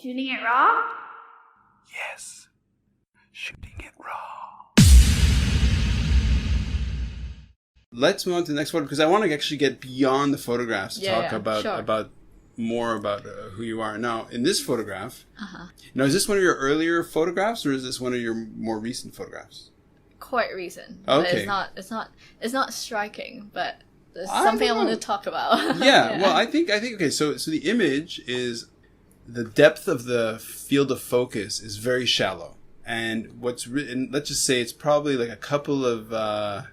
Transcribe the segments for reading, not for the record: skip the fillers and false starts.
Shooting it raw? Yes. Shooting it raw. Let's move on to the next photo because I want to actually get beyond the photographs to talk about more about who you are. Now, in this photograph, now is this one of your earlier photographs or is this one of your more recent photographs? Quite recent. Okay. But it's not striking, but there's something I want to talk about. Yeah. Well, I think okay, so the image is the depth of the field of focus is very shallow. And what's written, let's just say it's probably like a couple of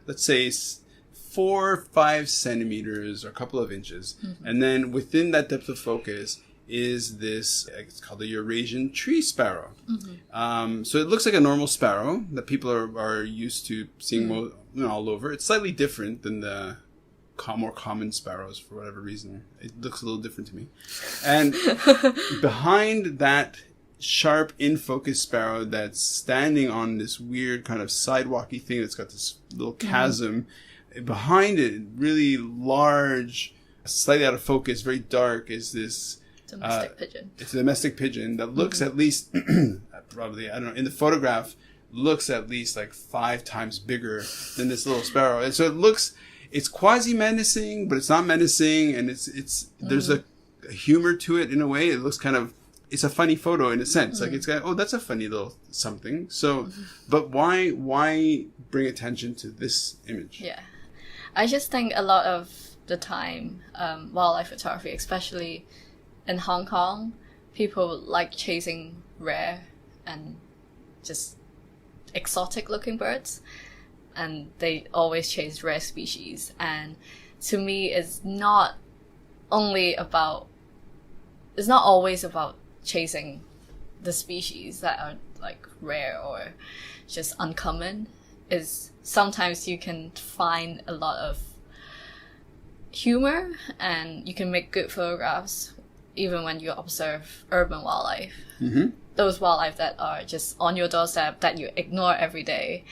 let's say 4 or 5 centimeters or a couple of inches. Mm-hmm. And then within that depth of focus is this, it's called the Eurasian tree sparrow. Mm-hmm. So it looks like a normal sparrow that people are used to seeing all over. It's slightly different than the more common sparrows for whatever reason. It looks a little different to me. And behind that sharp in-focus sparrow that's standing on this weird kind of sidewalky thing that's got this little chasm, behind it, really large, slightly out of focus, very dark, is this domestic pigeon. It's a domestic pigeon that looks at least, probably, I don't know, in the photograph, looks at least like 5 times bigger than this little sparrow. And so it's quasi-menacing, but it's not menacing, and there's a humor to it in a way. It looks kind of, it's a funny photo in a sense. Like it's got, oh, that's a funny little something. So, but why bring attention to this image? Yeah. I just think a lot of the time, wildlife photography, especially in Hong Kong, people like chasing rare and just exotic looking birds. And they always chase rare species. And to me, it's not always about chasing the species that are like rare or just uncommon. Is sometimes you can find a lot of humor and you can make good photographs even when you observe urban wildlife. Mm-hmm. Those wildlife that are just on your doorstep that you ignore every day.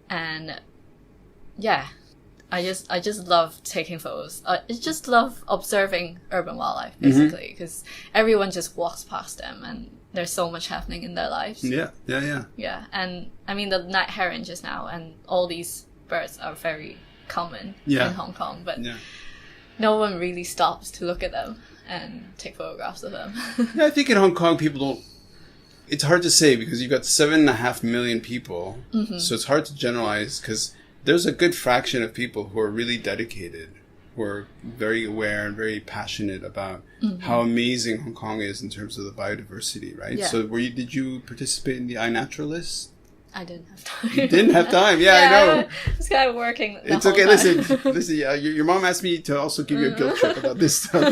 And yeah, I just love taking photos. I just love observing urban wildlife, basically, because everyone just walks past them and there's so much happening in their lives. Yeah. Yeah, and I mean, the night heron just now and all these birds are very common in Hong Kong, but no one really stops to look at them and take photographs of them. Yeah, I think in Hong Kong, people don't, it's hard to say because you've got 7.5 million people, so it's hard to generalize because there's a good fraction of people who are really dedicated, who are very aware and very passionate about how amazing Hong Kong is in terms of the biodiversity, right? Yeah. So did you participate in the iNaturalist? I didn't have time. You didn't have time? Yeah, I know. I was kind of working the It's whole okay, time. listen, your mom asked me to also give you a guilt trip about this stuff.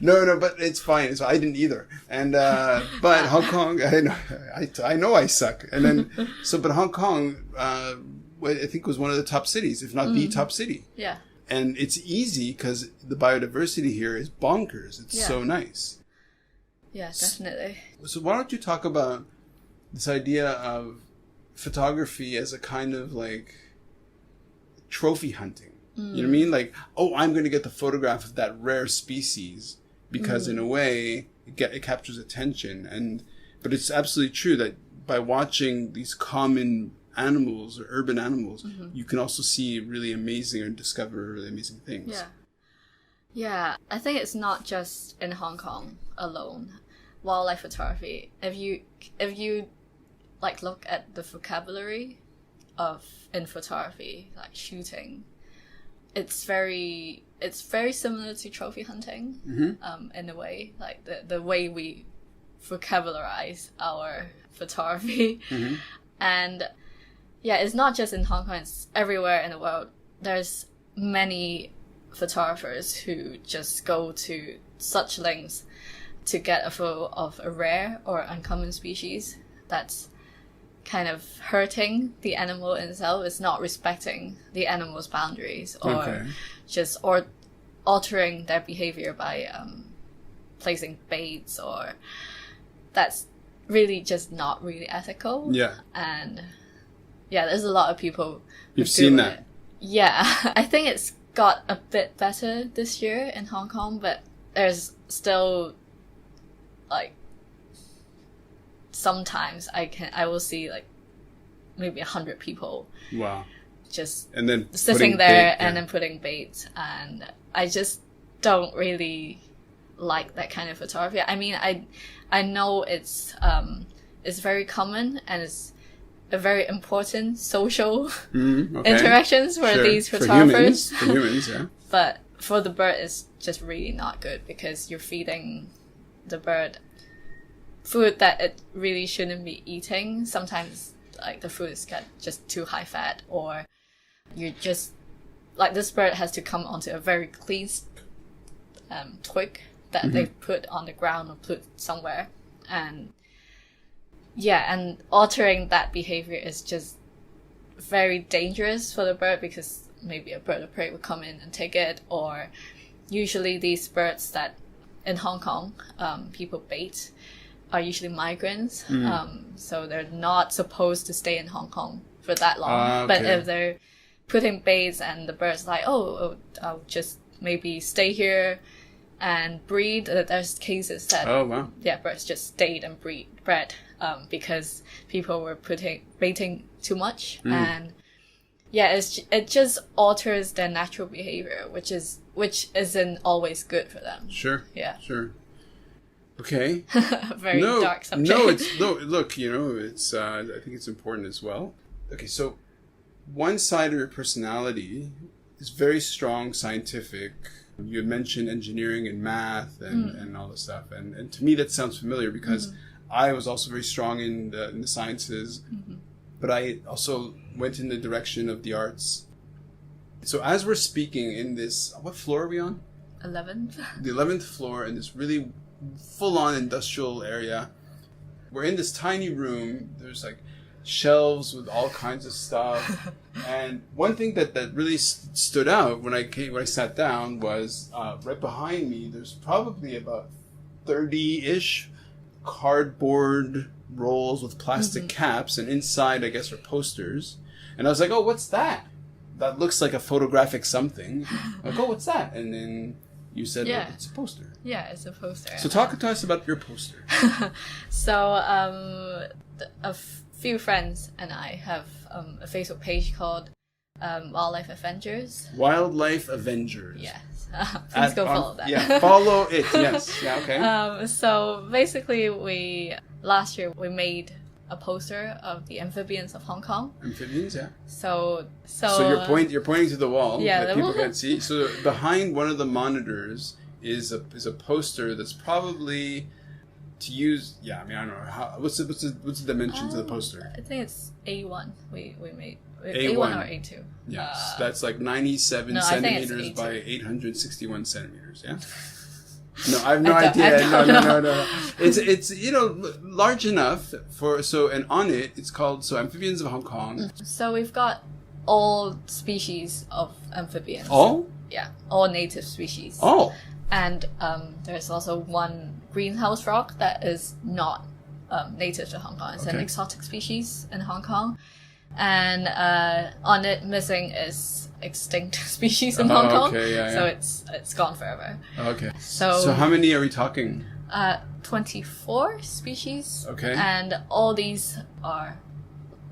No, but it's fine. So I didn't either. And, but Hong Kong, I know I suck. And then, but Hong Kong, I think was one of the top cities, if not the top city. Yeah. And it's easy because the biodiversity here is bonkers. It's so nice. Yeah, definitely. So why don't you talk about this idea of photography as a kind of like trophy hunting? You know what I mean? Like, oh, I'm going to get the photograph of that rare species because in a way it captures attention. But it's absolutely true that by watching these common animals or urban animals, you can also see really amazing and discover really amazing things. Yeah, I think it's not just in Hong Kong alone. Wildlife photography, if you like look at the vocabulary in photography, like shooting, it's very similar to trophy hunting, in a way, like the way we vocabularize our photography. And yeah, it's not just in Hong Kong, it's everywhere in the world. There's many photographers who just go to such lengths to get a photo of a rare or uncommon species that's kind of hurting the animal in itself. It's not respecting the animal's boundaries or or altering their behavior by placing baits, or that's really just not really ethical. Yeah. And yeah, there's a lot of people. You've seen that? Yeah. I think it's got a bit better this year in Hong Kong, but there's still like sometimes I will see like maybe 100 people. Wow. Just and then sitting there and then putting bait, and I just don't really like that kind of photography. I mean, I know it's very common and it's a very important social interactions for these photographers. For humans, yeah. But for the bird, it's just really not good because you're feeding the bird food that it really shouldn't be eating. Sometimes like the food is just too high fat, or you just like this bird has to come onto a very clean twig that they've put on the ground or put somewhere, and altering that behavior is just very dangerous for the bird because maybe a bird of prey would come in and take it, or usually these birds that in Hong Kong people bait are usually migrants, so they're not supposed to stay in Hong Kong for that long. But if they're putting baits and the bird's like, I'll just maybe stay here and breed. There's cases that birds just stayed and bred because people were baiting too much, and it just alters their natural behavior, which isn't always good for them. Sure. Yeah. Sure. Okay. Very dark subject. Look, it's I think it's important as well. Okay, so one side of your personality is very strong, scientific. You had mentioned engineering and math and all this stuff. And to me, that sounds familiar because I was also very strong in the sciences, but I also went in the direction of the arts. So as we're speaking in this, what floor are we on? 11th. The 11th floor in this really full-on industrial area. We're in this tiny room. There's like shelves with all kinds of stuff. And one thing that really stood out when I sat down was right behind me, there's probably about 30-ish cardboard rolls with plastic caps, and inside, I guess, are posters. And I was like, oh, what's that? That looks like a photographic something. I'm like, oh, what's that? And then you said, look, it's a poster. Yeah, it's a poster. So talk to us about your poster. So a few friends and I have a Facebook page called Wildlife Avengers. Wildlife Avengers. Yes. Please go follow that. Yeah, follow it. Yes. Yeah, okay. So basically last year we made a poster of the amphibians of Hong Kong. Amphibians, yeah. So you're pointing to the wall that people wall. can't see. So behind one of the monitors is a poster that's probably to use. Yeah, I mean, I don't know what's the dimensions of the poster. I think it's A1. We made A1 or A2. Yes, that's like 97 centimeters by 861 centimeters. Yeah. No, I have no idea. No. It's large enough and on it it's called Amphibians of Hong Kong. So we've got all species of amphibians. All? Yeah, all native species. Oh. And there's also one greenhouse rock that is not native to Hong Kong. It's an exotic species in Hong Kong. And on it missing is extinct species in Hong Kong. So it's gone forever. Okay. So how many are we talking? 24 species. Okay. And all these are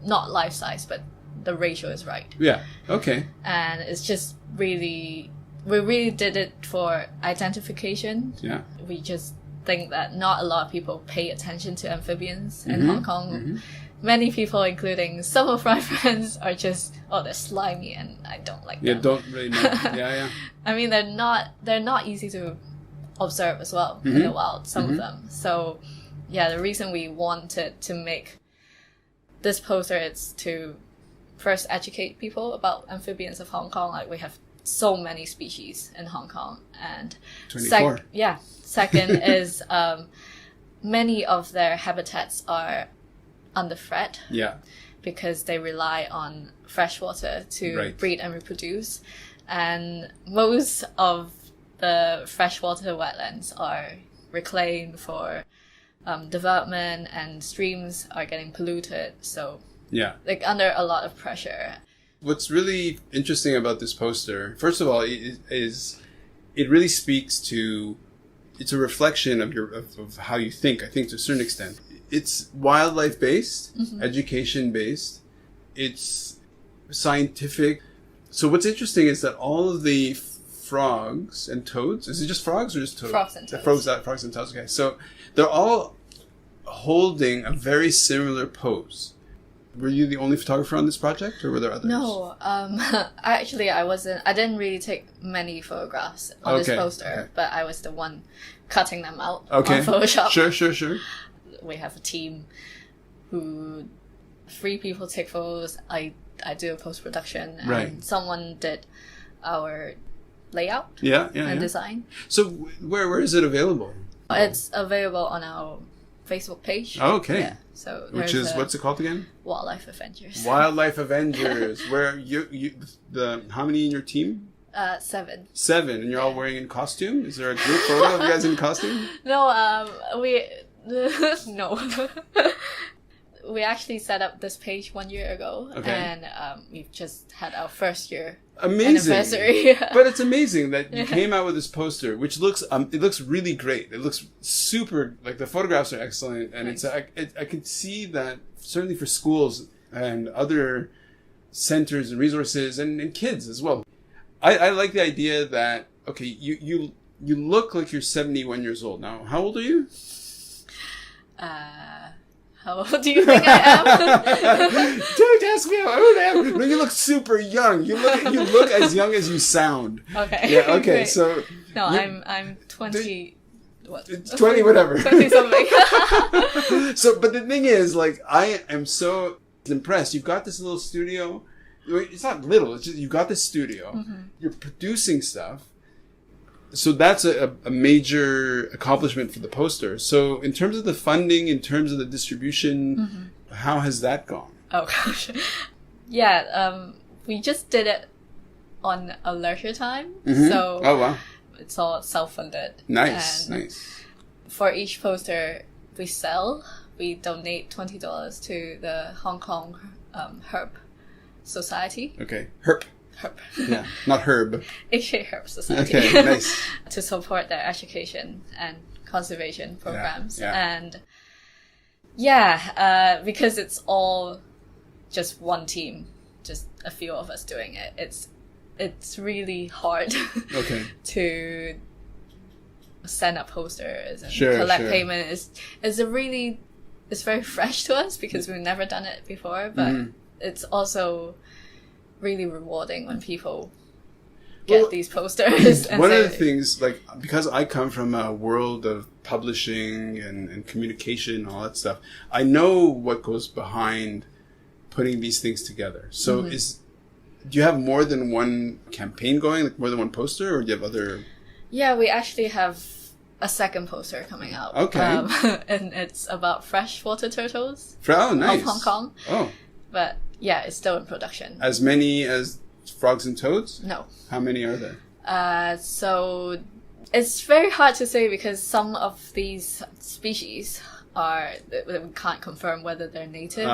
not life size, but the ratio is right. Yeah. Okay. And it's just we really did it for identification. Yeah. We just think that not a lot of people pay attention to amphibians in Hong Kong. Many people, including some of my friends, are just, they're slimy and I don't like them. Yeah, don't really know. Yeah. I mean, they're not easy to observe as well in the wild, some of them. So, the reason we wanted to make this poster is to first educate people about amphibians of Hong Kong. Like, we have so many species in Hong Kong. And 24. Second is many of their habitats are under threat. Yeah. Because they rely on fresh water to breed and reproduce. And most of the freshwater wetlands are reclaimed for development, and streams are getting polluted. So under a lot of pressure. What's really interesting about this poster, first of all, is it really speaks to, it's a reflection of how you think, I think, to a certain extent. it's wildlife based, Mm-hmm. education based. It's scientific. So what's interesting is that all of the frogs and toads, is it just frogs or just toads? Frogs and toads. Frogs and toads, okay. So they're all holding a very similar pose. Were you the only photographer on this project, or were there others? No, actually, I didn't really take many photographs on this poster, but I was the one cutting them out on Photoshop. Sure. We have a team who 3 people take photos. I do a post-production, and someone did our layout and design. So where is it available? It's available on our Facebook page. Oh, okay. Yeah. So which is, what's it called again? Wildlife Avengers. Wildlife Avengers. Where how many in your team? 7. 7, and you're all wearing in costume? Is there a group photo of you guys in costume? No, no. We actually set up this page 1 year ago, and we've just had our first year anniversary. But it's amazing that you came out with this poster, which looks it looks really great. It looks super, like the photographs are excellent, and I can see that certainly for schools and other centers and resources and kids as well. I like the idea that you look like you're 71 years old now. How old are you? How old do you think I am? Don't ask me how old I am. No, you look super young. You look as young as you sound. Okay. Yeah. Okay. Great. So. No, I'm 20. What? 20, whatever. 20 something. So, but the thing is, like, I am so impressed. You've got this little studio. It's not little. It's just you've got this studio. Mm-hmm. You're producing stuff. So that's a major accomplishment for the poster. So in terms of the funding, in terms of the distribution, how has that gone? Oh gosh. Yeah, we just did it on a leisure time. Mm-hmm. So wow. It's all self-funded. Nice. For each poster we donate $20 to the Hong Kong Herb Society. Okay. Herb. Yeah, not herb. HA Herb Society. Okay, nice. To support their education and conservation programs. And because it's all just one team, just a few of us doing it, it's really hard to send up posters and collect payment. It's very fresh to us because we've never done it before, but it's also really rewarding when people get these posters. And one of the things, like, because I come from a world of publishing and communication and all that stuff, I know what goes behind putting these things together. So do you have more than one campaign going, like more than one poster, or do you have other? Yeah, we actually have a second poster coming out. Okay. And it's about freshwater turtles. Oh, nice. Of Hong Kong. Oh. But yeah, it's still in production. As many as frogs and toads? No. How many are there? So it's very hard to say because some of these species we can't confirm whether they're native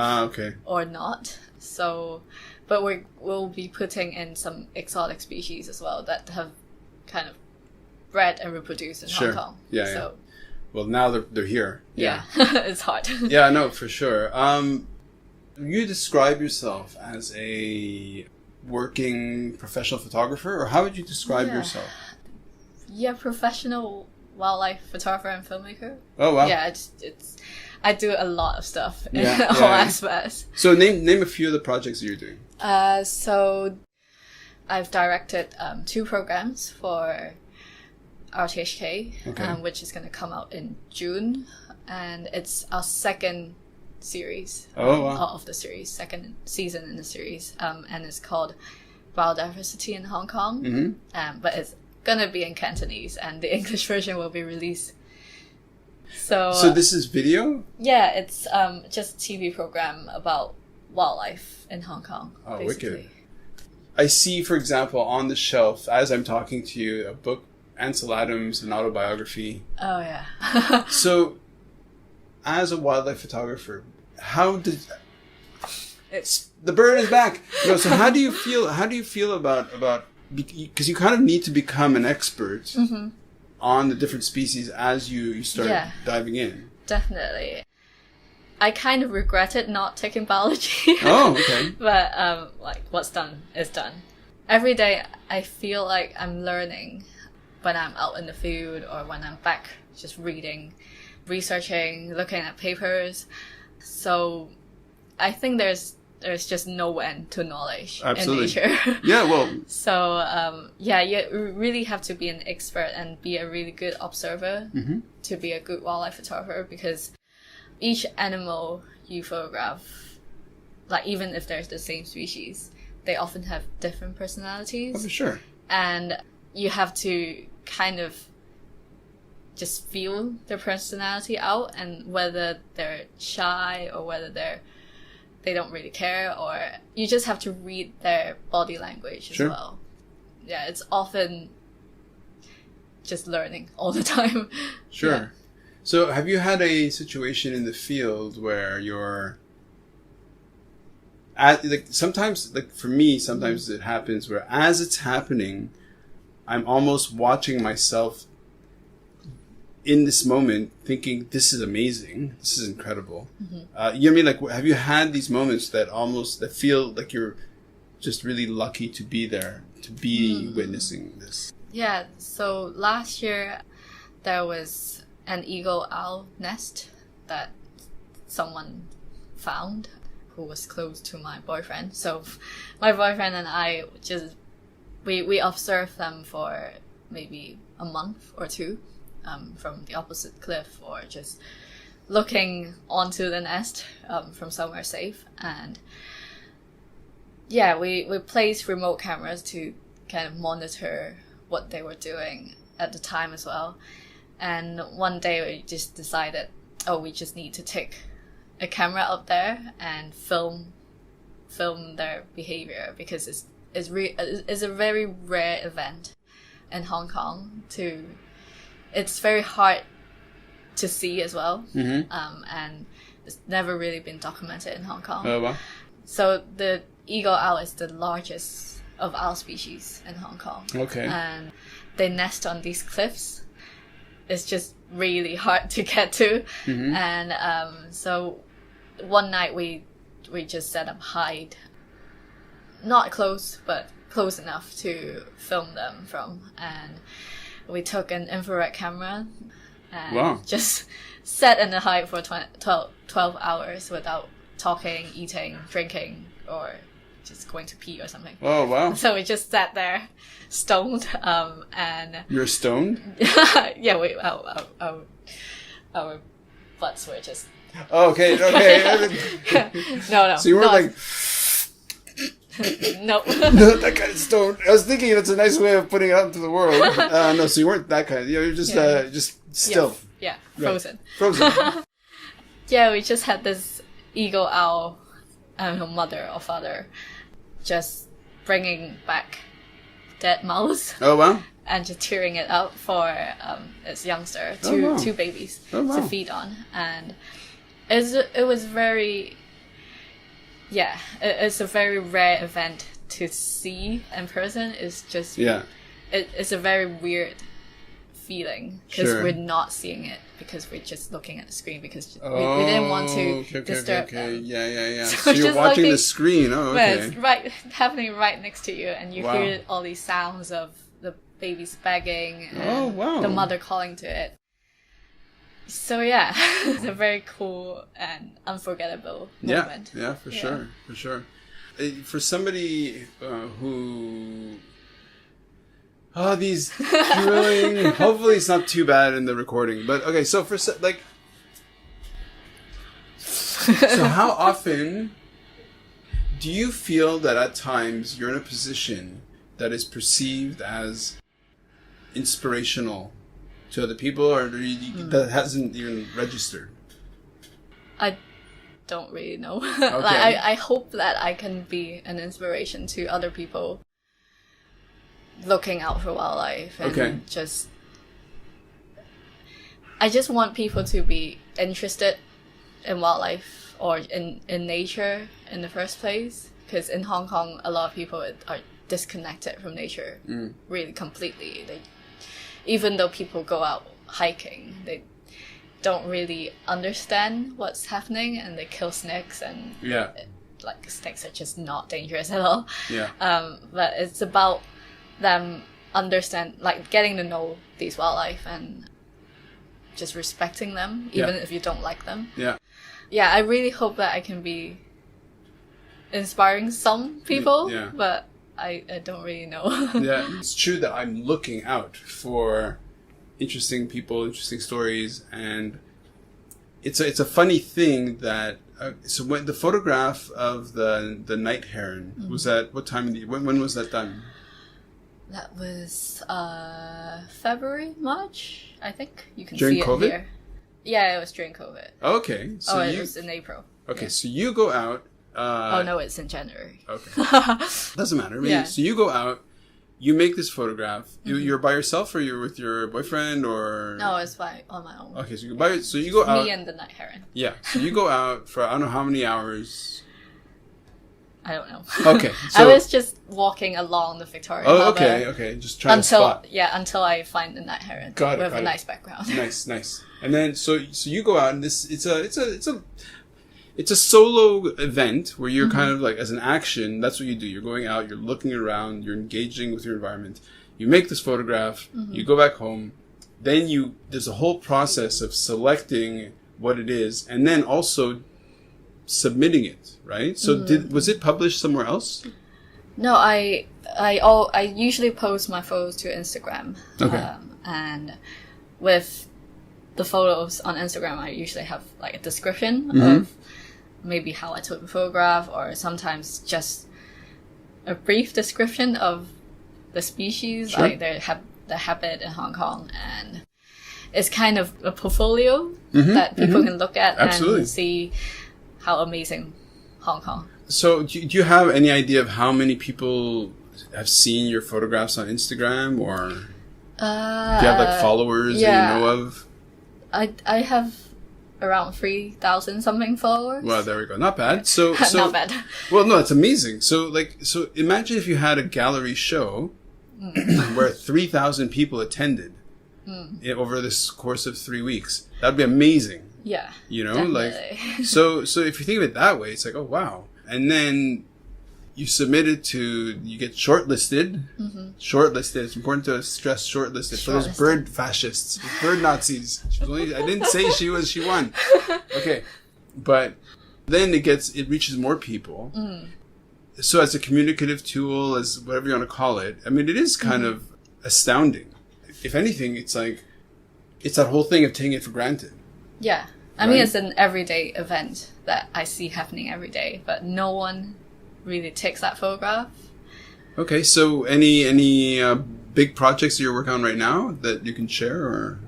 or not. So, but we'll be putting in some exotic species as well that have kind of bred and reproduced in Hong Kong. So, well, now they're here. Yeah. It's hard. Yeah, no, for sure. You describe yourself as a working professional photographer, or how would you describe yourself? Yeah, professional wildlife photographer and filmmaker. Oh wow! Yeah, it's I do a lot of stuff in all aspects. So name a few of the projects that you're doing. So I've directed 2 programs for RTHK, which is going to come out in June, and it's our second series of the series, second season in the series, and it's called Biodiversity in Hong Kong, but it's gonna be in Cantonese, and the English version will be released. So this is video? Yeah, it's just a TV program about wildlife in Hong Kong. Oh, basically. Wicked. I see, for example, on the shelf, as I'm talking to you, a book, Ansel Adams, an autobiography. Oh yeah. So, as a wildlife photographer, how did the bird is back? No, so how do you feel about because you kind of need to become an expert on the different species as you start diving in. Definitely. I kind of regretted not taking biology. Oh, okay. But like what's done is done. Every day I feel like I'm learning when I'm out in the field or when I'm back just reading, researching, looking at papers. So I think there's just no end to knowledge Absolutely. in nature. Yeah, well. So you really have to be an expert and be a really good observer to be a good wildlife photographer, because each animal you photograph, like even if there's the same species, they often have different personalities. Oh, for sure. And you have to kind of just feel their personality out, and whether they're shy or whether they don't really care, or you just have to read their body language as well. Yeah, it's often just learning all the time. Sure. Yeah. So have you had a situation in the field where you're like sometimes, like for me, sometimes it happens where as it's happening, I'm almost watching myself in this moment thinking, this is amazing, this is incredible. You know what I mean? Like, have you had these moments that feel like you're just really lucky to be there, to be witnessing this? Yeah, so last year there was an eagle owl nest that someone found who was close to my boyfriend. So my boyfriend and I just, we observed them for maybe a month or two from the opposite cliff, or just looking onto the nest from somewhere safe. And yeah, we placed remote cameras to kind of monitor what they were doing at the time as well. And one day we just decided, we just need to take a camera up there and film their behavior, because it's a very rare event in Hong Kong. It's very hard to see as well, and it's never really been documented in Hong Kong. Oh, wow. So the eagle owl is the largest of owl species in Hong Kong. Okay. And they nest on these cliffs. It's just really hard to get to. And so one night we just set up hide, not close, but close enough to film them from. And we took an infrared camera and just sat in the hide for 12 hours without talking, eating, drinking, or just going to pee or something. Oh, wow. So we just sat there, stoned, and... You're stoned? Yeah, our butts were just... Oh, okay. No. So you weren't like... No. Not that kind of stoned. I was thinking that's a nice way of putting it out into the world. No, so you weren't that kind. You're just still. Yeah, frozen. Right. Frozen. Yeah, we just had this eagle owl, mother or father, just bringing back dead mouse. Oh, wow. And just tearing it up for its youngster, two babies to feed on. And it was very... Yeah, it's a very rare event to see in person. It's just... Yeah. It's a very weird feeling, because we're not seeing it, because we're just looking at the screen, because we didn't want to disturb them. Yeah. So you're watching the screen. Oh, okay. But it's happening right next to you, and you hear all these sounds of the baby's begging and the mother calling to it. So yeah, it's a very cool and unforgettable moment. Yeah, for sure. For somebody who... Oh, these drilling... Hopefully it's not too bad in the recording. But okay, so so how often do you feel that at times you're in a position that is perceived as inspirational to other people, or that hasn't even registered? I don't really know. Okay. I hope that I can be an inspiration to other people looking out for wildlife, and I just want people to be interested in wildlife or in nature in the first place, because in Hong Kong a lot of people are disconnected from nature really completely. Even though people go out hiking, don't really understand what's happening, and they kill snakes, and Yeah. like snakes are just not dangerous at all. Yeah. But it's about them getting to know these wildlife and just respecting them, even if you don't like them. Yeah. Yeah, I really hope that I can be inspiring some people, Yeah. but I don't really know. Yeah, it's true that I'm looking out for interesting people, interesting stories, and it's a funny thing that so when the photograph of the night heron was at what time of the when was that done? That was February, March, I think. You can During see COVID? it here. Yeah, it was during COVID. Okay, so it was in April. Okay, Yeah. so you go out. Oh no, it's in January. Okay, doesn't matter. I mean, Yeah. so you go out, you make this photograph. You're by yourself, or you're with your boyfriend, or No, it's on my own. Okay, so you go out. Me and the night heron. Yeah, so you go out for I don't know how many hours. I don't know. Okay, I was just walking along the Victoria Harbour okay, just trying to spot. until I find the night heron Got it, with got a it. nice background. Nice. And then so you go out, and it's a solo event where you're kind of like, as an action, that's what you do. You're going out, you're looking around, you're engaging with your environment. You make this photograph, you go back home, then there's a whole process of selecting what it is, and then also submitting it, right? So was it published somewhere else? No, I usually post my photos to Instagram. Okay. And with the photos on Instagram, I usually have like a description of maybe how I took the photograph, or sometimes just a brief description of the species, Sure. like their habit in Hong Kong, and it's kind of a portfolio that people can look at Absolutely. and see how amazing Hong Kong. So do you have any idea of how many people have seen your photographs on Instagram, or do you have like followers that you know of? I have around 3,000 something followers. Well, there we go. Not bad. So Not bad. Well, no, it's amazing. So imagine if you had a gallery show where 3,000 people attended over this course of 3 weeks. That'd be amazing. Yeah. You know, definitely. like so if you think of it that way, it's like, oh wow. And then you submit it you get shortlisted. Shortlisted. It's important to stress shortlisted for those bird fascists, bird Nazis. I didn't say she won. Okay. But then it reaches more people. So as a communicative tool, as whatever you want to call it, I mean, it is kind of astounding. If anything, it's like, it's that whole thing of taking it for granted. Yeah. I mean, it's an everyday event that I see happening every day, but no one really takes that photograph. Okay, so any big projects that you're working on right now that you can share, or?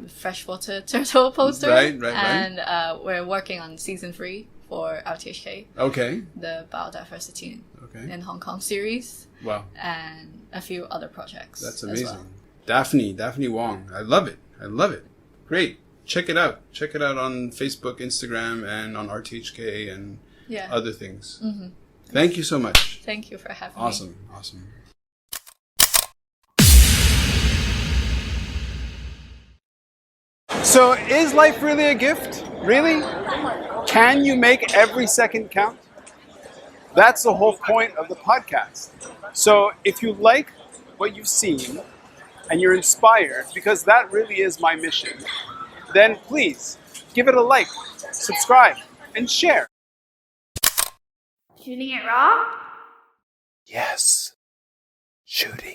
Freshwater turtle poster. Right. And we're working on season 3 for RTHK. Okay. The biodiversity in Hong Kong series. Wow. And a few other projects. That's amazing. As well. Daphne Wong. I love it. Great. Check it out. Check it out on Facebook, Instagram, and on RTHK and other things. Thank you so much. Thank you for having me. Awesome. So, is life really a gift? Really? Can you make every second count? That's the whole point of the podcast. So, if you like what you've seen and you're inspired, because that really is my mission, then please give it a like, subscribe, and share. Shooting it raw? Yes. Shooting